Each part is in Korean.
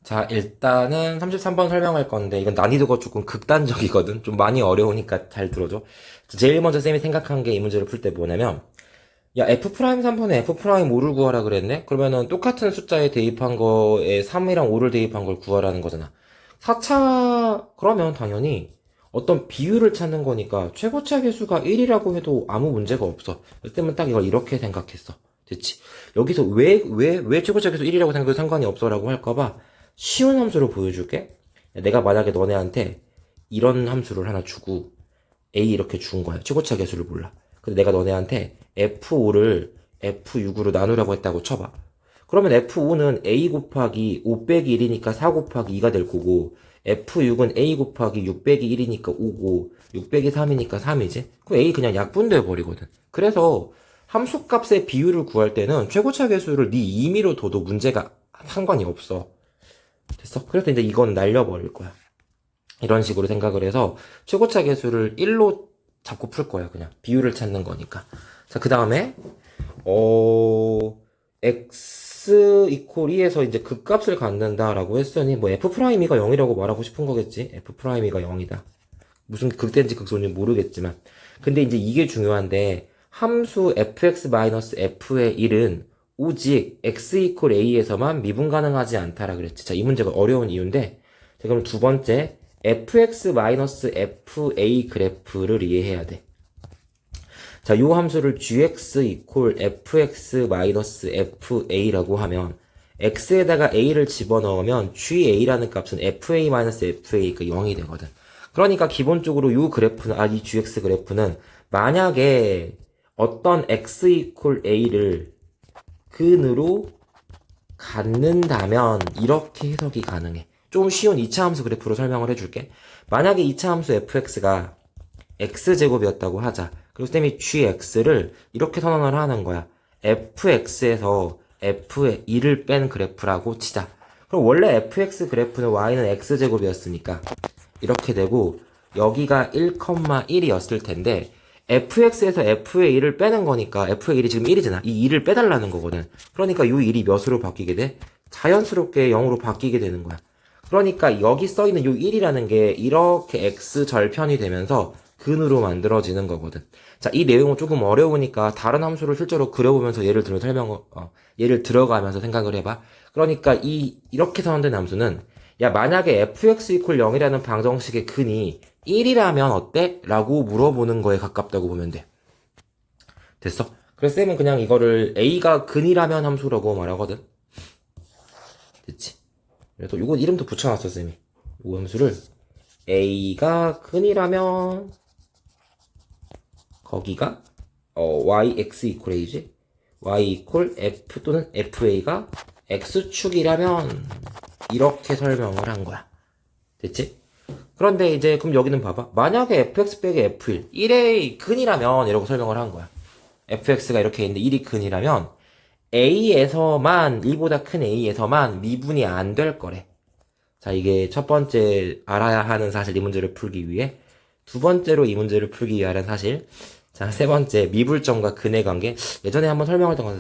자, 일단은 33번 설명할 건데, 이건 난이도가 조금 극단적이거든. 좀 많이 어려우니까 잘 들어줘. 제일 먼저 쌤이 생각한 게 이 문제를 풀 때 뭐냐면, 야, F'3번에 F'5를 구하라 그랬네? 그러면은 똑같은 숫자에 대입한 거에 3이랑 5를 대입한 걸 구하라는 거잖아. 4차, 그러면 당연히 어떤 비율을 찾는 거니까 최고차 계수가 1이라고 해도 아무 문제가 없어. 그때문에 딱 이걸 이렇게 생각했어. 됐지? 여기서 왜 최고차 계수 1이라고 생각해도 상관이 없어라고 할까봐 쉬운 함수로 보여줄게. 내가 만약에 너네한테 이런 함수를 하나 주고 A 이렇게 준 거야. 최고차 계수를 몰라. 근데 내가 너네한테 F5를 F6으로 나누라고 했다고 쳐봐. 그러면 F5는 A 곱하기 5 빼기 1이니까 4 곱하기 2가 될 거고, F6은 A 곱하기 6 빼기 1이니까 5고, 6 빼기 3이니까 3이지? 그럼 A 그냥 약분돼 버리거든. 그래서 함수값의 비율을 구할 때는 최고차 계수를 네 임의로 둬도 문제가 상관이 없어. 됐어? 그래서 이제 이건 날려버릴 거야. 이런 식으로 생각을 해서 최고차 계수를 1로 잡고 풀 거야. 그냥 비율을 찾는 거니까. 자, 그 다음에 x 이퀄 2에서 이제 극값을 갖는다라고 했으니 뭐 f 프라임이가 0이라고 말하고 싶은 거겠지. f 프라임이가 0이다. 무슨 극대인지 극소인지 모르겠지만. 근데 이제 이게 중요한데 함수 fx-f의 1은 오직 x 이퀄 a에서만 미분 가능하지 않다라 그랬지. 자, 이 문제가 어려운 이유인데, 자, 그럼 두 번째 fx-fa 그래프를 이해해야 돼. 자, 요 함수를 gx 이퀄 fx-fa라고 하면 x에다가 a를 집어넣으면 ga라는 값은 fa-fa 그 0이 되거든. 그러니까 기본적으로 요 그래프는, 이 gx 그래프는 만약에 어떤 x 이퀄 a를 근으로 갖는다면 이렇게 해석이 가능해. 좀 쉬운 2차 함수 그래프로 설명을 해줄게. 만약에 2차 함수 fx가 x제곱이었다고 하자. 그리고 쌤이 gx를 이렇게 선언을 하는 거야. fx에서 f의 2를 뺀 그래프라고 치자. 그럼 원래 fx 그래프는 y는 x제곱이었으니까 이렇게 되고, 여기가 1,1이었을 텐데 fx에서 f의 1을 빼는 거니까 f의 1이 지금 1이잖아. 이 2를 빼달라는 거거든. 그러니까 이 1이 몇으로 바뀌게 돼? 자연스럽게 0으로 바뀌게 되는 거야. 그러니까 여기 써있는 이 1이라는 게 이렇게 x 절편이 되면서 근으로 만들어지는 거거든. 자, 이 내용은 조금 어려우니까 다른 함수를 실제로 그려보면서 예를 들어가면서 생각을 해봐. 그러니까 이렇게 선언된 함수는, 야, 만약에 fx 이퀄 0이라는 방정식의 근이 1이라면 어때? 라고 물어보는 거에 가깝다고 보면 돼. 됐어? 그래서 쌤은 그냥 이거를 a가 근이라면 함수라고 말하거든. 됐지? 그래서 이거 이름도 붙여놨어, 쌤이. 이 함수를 a가 근이라면 거기가 yx 이퀄 a지? y 이퀄 f 또는 fa가 x축이라면 이렇게 설명을 한 거야. 됐지? 그런데 이제 그럼 여기는 봐봐. 만약에 fx 빼기 f1, 1의 근이라면 이라고 설명을 한 거야. fx가 이렇게 있는데 1이 근이라면 a에서만, 1보다 큰 a에서만 미분이 안 될 거래. 자, 이게 첫 번째 알아야 하는 사실, 이 문제를 풀기 위해. 두 번째로 이 문제를 풀기 위한 사실. 자, 세 번째 미불점과 근의 관계. 예전에 한번 설명했던 거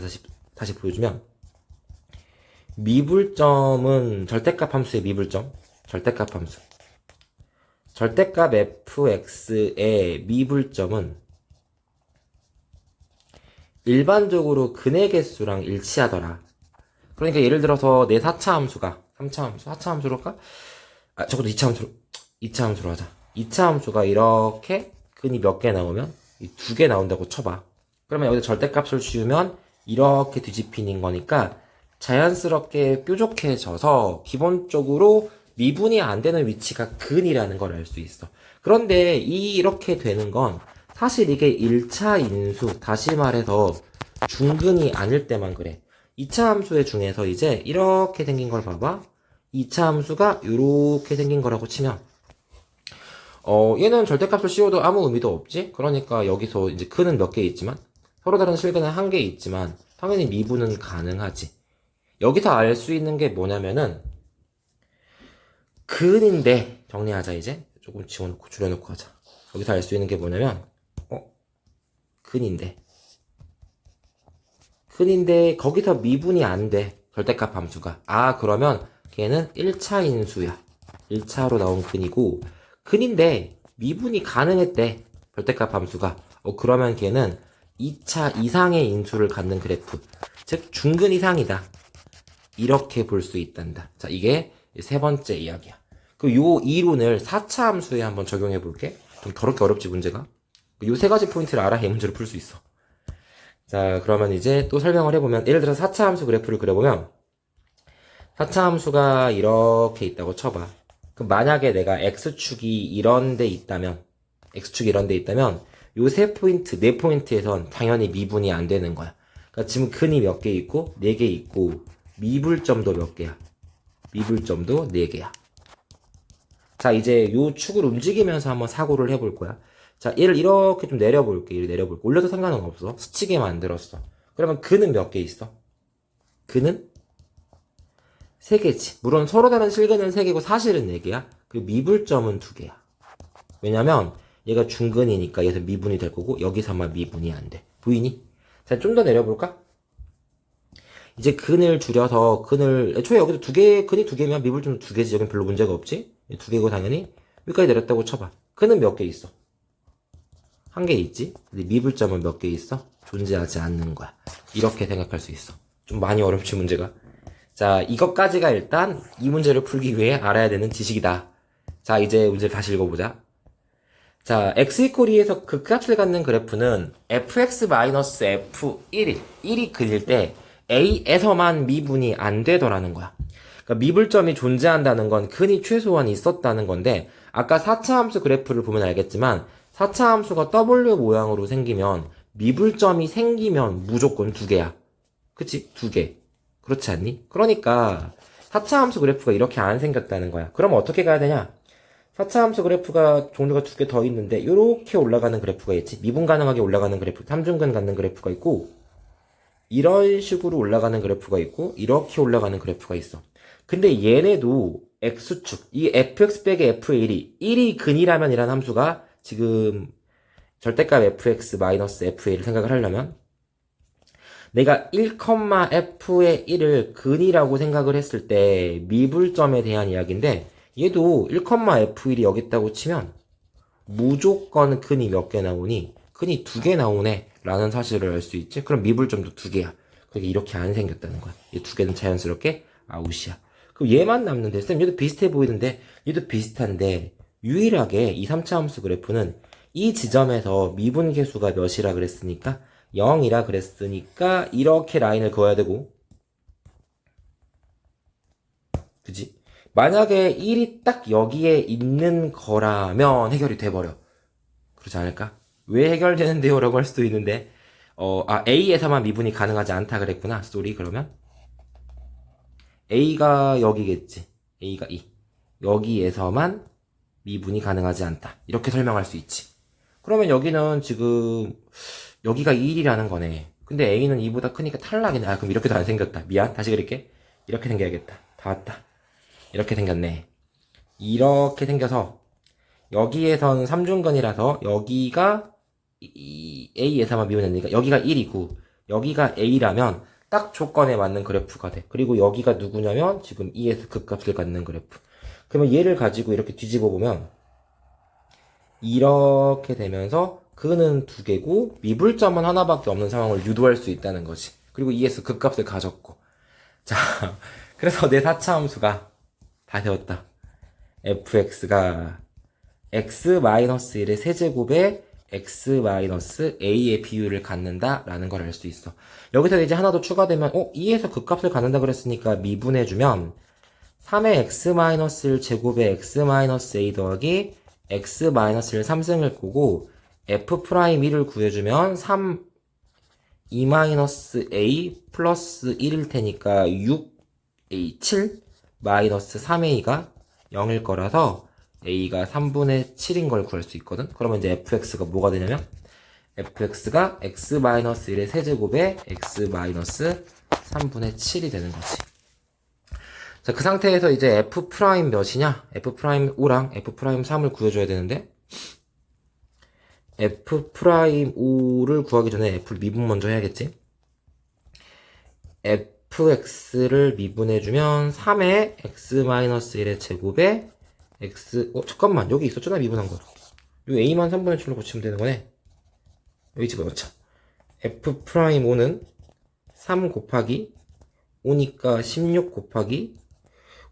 다시 보여주면, 미불점은 절대값 함수의 미불점. 절대값 함수. 절대값 fx의 미불점은 일반적으로 근의 개수랑 일치하더라. 그러니까 예를 들어서 내 4차 함수가 3차 함수, 4차 함수로 할까? 적어도 2차 함수로 하자. 2차 함수가 이렇게 근이 몇 개 나오면 이 2개 나온다고 쳐봐. 그러면 여기서 절대값을 씌우면 이렇게 뒤집히는 거니까 자연스럽게 뾰족해져서 기본적으로 미분이 안 되는 위치가 근이라는 걸 알 수 있어. 그런데 이렇게 되는 건 사실 이게 1차 인수, 다시 말해서 중근이 아닐 때만 그래. 2차 함수의 중에서 이제 이렇게 생긴 걸 봐봐. 2차 함수가 이렇게 생긴 거라고 치면, 얘는 절대값을 씌워도 아무 의미도 없지? 그러니까 여기서 이제 근은 몇 개 있지만, 서로 다른 실근은 한 개 있지만, 당연히 미분은 가능하지. 여기서 알 수 있는 게 뭐냐면은, 근인데, 정리하자 이제. 조금 줄여놓고 하자. 여기서 알 수 있는 게 뭐냐면, 근인데. 근인데, 거기서 미분이 안 돼. 절대값 함수가. 그러면 걔는 1차 인수야. 1차로 나온 근이고, 근인데 미분이 가능했대. 절대값 함수가. 그러면 걔는 2차 이상의 인수를 갖는 그래프. 즉, 중근 이상이다. 이렇게 볼 수 있단다. 자, 이게 세 번째 이야기야. 그 요 이론을 4차 함수에 한번 적용해 볼게. 좀 더럽게 어렵지, 문제가? 요 세 가지 포인트를 알아야 이 문제를 풀 수 있어. 자, 그러면 이제 또 설명을 해보면, 예를 들어 4차 함수 그래프를 그려보면, 4차 함수가 이렇게 있다고 쳐봐. 그럼 만약에 내가 x축이 이런 데 있다면, x축이 이런 데 있다면, 요 세 포인트, 네 포인트에선 당연히 미분이 안 되는 거야. 그러니까 지금 근이 몇 개 있고, 4개 있고, 미분점도 몇 개야? 미분점도 4개야. 자, 이제 요 축을 움직이면서 한번 사고를 해볼 거야. 자, 얘를 이렇게 좀 내려볼게. 얘를 내려볼게. 올려도 상관은 없어. 스치게 만들었어. 그러면 근은 몇 개 있어? 근은 3개지. 물론 서로 다른 실근은 3개고 사실은 4개야. 그리고 미분점은 2개야. 왜냐면 얘가 중근이니까 얘에서 미분이 될 거고 여기서만 미분이 안 돼. 보이니? 자, 좀 더 내려볼까? 이제 근을 줄여서 애초에 여기도 근이 2개면 미분점 2개지. 여긴 별로 문제가 없지? 2개고 당연히 여기까지 내렸다고 쳐봐. 근은 몇 개 있어? 1개 있지? 근데 미분점은 몇 개 있어? 존재하지 않는 거야. 이렇게 생각할 수 있어. 좀 많이 어렵지, 문제가. 자, 이것까지가 일단 이 문제를 풀기 위해 알아야 되는 지식이다. 자, 이제 문제를 다시 읽어보자. 자, x 이퀄 2에서 극값을 갖는 그래프는 fx-f1이 1이 근일 때 a에서만 미분이 안 되더라는 거야. 그러니까 미분점이 존재한다는 건 근이 최소한 있었다는 건데, 아까 4차 함수 그래프를 보면 알겠지만 4차 함수가 W 모양으로 생기면 미분점이 생기면 무조건 2개야. 그치? 2개. 그렇지 않니? 그러니까 4차 함수 그래프가 이렇게 안 생겼다는 거야. 그럼 어떻게 가야 되냐? 4차 함수 그래프가 종류가 2개 더 있는데 이렇게 올라가는 그래프가 있지. 미분 가능하게 올라가는 그래프, 3중근 갖는 그래프가 있고, 이런 식으로 올라가는 그래프가 있고, 이렇게 올라가는 그래프가 있어. 근데 얘네도 x축, 이 fx 빼기 f1이 1이 근이라면 이라는 함수가 지금 절대값 fx-f1을 생각을 하려면 내가 1,f의 1을 근이라고 생각을 했을 때 미분점에 대한 이야기인데, 얘도 1,f1이 여기 있다고 치면 무조건 근이 몇 개 나오니 근이 2개 나오네 라는 사실을 알 수 있지. 그럼 미분점도 2개야. 그러니까 이렇게 안 생겼다는 거야. 이 2개는 자연스럽게 아웃이야. 그럼 얘만 남는데, 쌤 얘도 비슷해 보이는데, 얘도 비슷한데 유일하게 이 3차 함수 그래프는 이 지점에서 미분 계수가 몇이라 그랬으니까 0이라 그랬으니까 이렇게 라인을 그어야 되고, 그지? 만약에 1이 딱 여기에 있는 거라면 해결이 돼버려. 그렇지 않을까? 왜 해결되는데요? 라고 할 수도 있는데, A에서만 미분이 가능하지 않다 그랬구나. 쏘리. 그러면 A가 여기겠지. A가 2. 여기에서만 미분이 가능하지 않다. 이렇게 설명할 수 있지. 그러면 여기는 지금 여기가 1이라는 거네. 근데 A는 2보다 크니까 탈락이네. 그럼 이렇게도 안 생겼다. 미안. 다시 그릴게. 이렇게 생겨야겠다. 다 왔다. 이렇게 생겼네. 이렇게 생겨서 여기에선 3중근이라서 여기가 A에서만 미분되니까 여기가 1이고 여기가 A라면 딱 조건에 맞는 그래프가 돼. 그리고 여기가 누구냐면 지금 E에서 극값을 갖는 그래프. 그러면 얘를 가지고 이렇게 뒤집어 보면 이렇게 되면서 근은 2개고 미분점은 하나밖에 없는 상황을 유도할 수 있다는 거지. 그리고 E에서 극값을 가졌고. 자, 그래서 내 4차 함수가 다 되었다. fx가 x-1의 세제곱에 x-a의 비율을 갖는다 라는 걸 알 수 있어. 여기서 이제 하나 더 추가되면 2에서 극값을 갖는다 그랬으니까 미분해주면 3의 x-1 제곱에 x-a 더하기 x-1 3승을 꼬고 f'1을 구해주면 3 2-a 플러스 1일 테니까 6a 7 마이너스 3a가 0일 거라서 a가 3분의 7인 걸 구할 수 있거든. 그러면 이제 fx가 뭐가 되냐면 fx가 x-1의 세제곱에 x-3분의 7이 되는 거지. 자, 그 상태에서 이제 f' 몇이냐? f'5랑 f'3을 구해줘야 되는데 f'5를 구하기 전에 f 미분 먼저 해야겠지? fx를 미분해주면 3의 x-1의 제곱에 x, 잠깐만, 여기 있었잖아, 미분한 거. 요 a만 3분의 7로 고치면 되는 거네. 여기 집어넣자. f'5는 3 곱하기 5니까 16 곱하기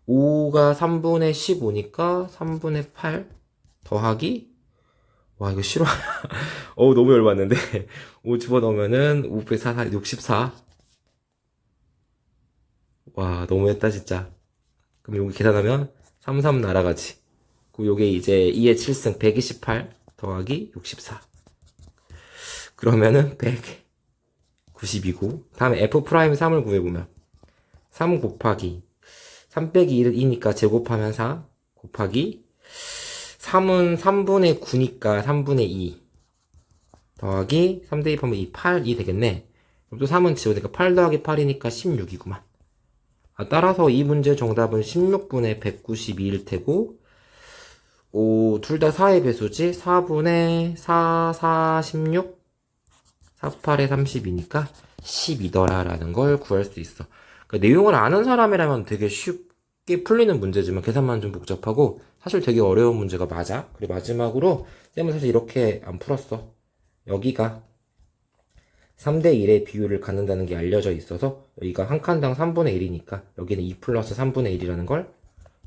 5가 3분의 15니까 3분의 8 더하기, 와, 이거 싫어. 너무 열받는데. 5 집어넣으면은 5 빼 4, 64. 와, 너무했다, 진짜. 그럼 여기 계산하면 33 날아가지. 그리고 요게 이제 2의 7승 128 더하기 64. 그러면은 192고. 다음에 f'3을 구해보면 3 곱하기 3 빼기 1은 2니까 제곱하면 4 곱하기 3은 3분의 9니까 3분의 2 더하기 3 대입하면 2, 8이 되겠네. 그럼 또 3은 지워니까 8 더하기 8이니까 16이구만. 따라서 이 문제 정답은 16분의 192일 테고, 둘 다 4의 배수지? 4분의 4, 4, 16? 4, 8에 30이니까 12더라 라는 걸 구할 수 있어. 그러니까 내용을 아는 사람이라면 되게 쉽게 풀리는 문제지만 계산만 좀 복잡하고 사실 되게 어려운 문제가 맞아. 그리고 마지막으로 쌤은 사실 이렇게 안 풀었어. 여기가 3대 1의 비율을 갖는다는 게 알려져 있어서 여기가 한 칸당 3분의 1이니까 여기는 2 플러스 3분의 1이라는 걸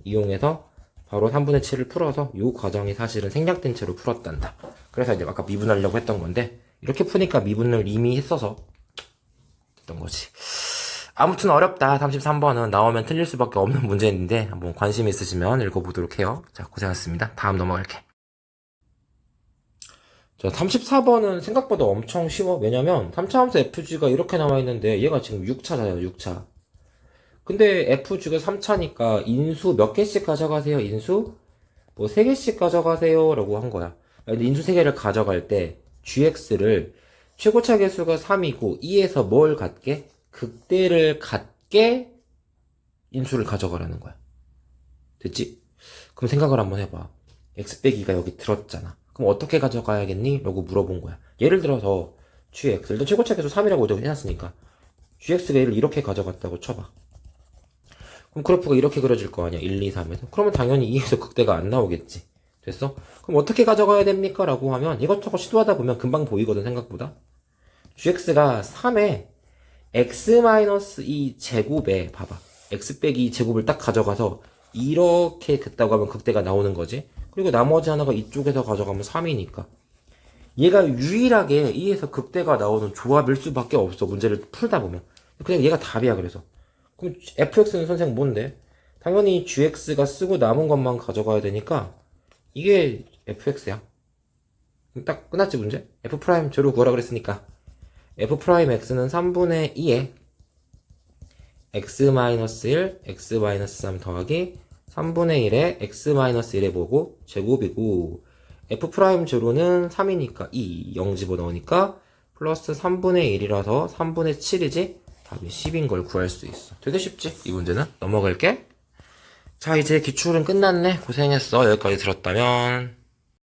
이용해서 바로 3분의 7을 풀어서 이 과정이 사실은 생략된 채로 풀었단다. 그래서 이제 아까 미분하려고 했던 건데 이렇게 푸니까 미분을 이미 했어서 했던 거지. 아무튼 어렵다. 33번은 나오면 틀릴 수밖에 없는 문제인데 한번 관심 있으시면 읽어보도록 해요. 자, 고생하셨습니다. 다음 넘어갈게. 자, 34번은 생각보다 엄청 쉬워. 왜냐면 3차 함수 fg가 이렇게 나와있는데 얘가 지금 6차잖아요. 6차. 근데 fg가 3차니까 인수 몇 개씩 가져가세요? 인수? 뭐 3개씩 가져가세요 라고 한 거야. 근데 인수 3개를 가져갈 때 gx를 최고차 개수가 3이고 2에서 뭘 갖게? 극대를 갖게 인수를 가져가라는 거야. 됐지? 그럼 생각을 한번 해봐. x 빼기가 여기 들었잖아. 그럼 어떻게 가져가야겠니? 라고 물어본 거야. 예를 들어서 gx, 일단 최고차 개수 3이라고 해놨으니까 gx가 얘를 이렇게 가져갔다고 쳐봐. 그럼 그래프가 이렇게 그려질 거 아니야. 1, 2, 3에서. 그러면 당연히 2에서 극대가 안 나오겠지. 됐어? 그럼 어떻게 가져가야 됩니까? 라고 하면 이것저것 시도하다 보면 금방 보이거든, 생각보다. gx가 3에 x-2 제곱에 봐봐. x 빼기 2 제곱을 딱 가져가서 이렇게 됐다고 하면 극대가 나오는 거지. 그리고 나머지 하나가 이쪽에서 가져가면 3이니까 얘가 유일하게 2에서 극대가 나오는 조합일 수밖에 없어. 문제를 풀다 보면. 그냥 얘가 답이야. 그래서 그럼 fx는 선생 뭔데? 당연히 gx가 쓰고 남은 것만 가져가야 되니까 이게 fx야. 딱 끝났지 문제? f' 제로 구하라 그랬으니까 f'x는 3분의 2에 x-1, x-3 더하기 3분의 1에 x-1에 뭐고? 제곱이고 f' 제로는 3이니까 2, 0 집어넣으니까 플러스 3분의 1이라서 3분의 7이지? 답이 10인 걸 구할 수 있어. 되게 쉽지? 이 문제는? 넘어갈게. 자, 이제 기출은 끝났네. 고생했어. 여기까지 들었다면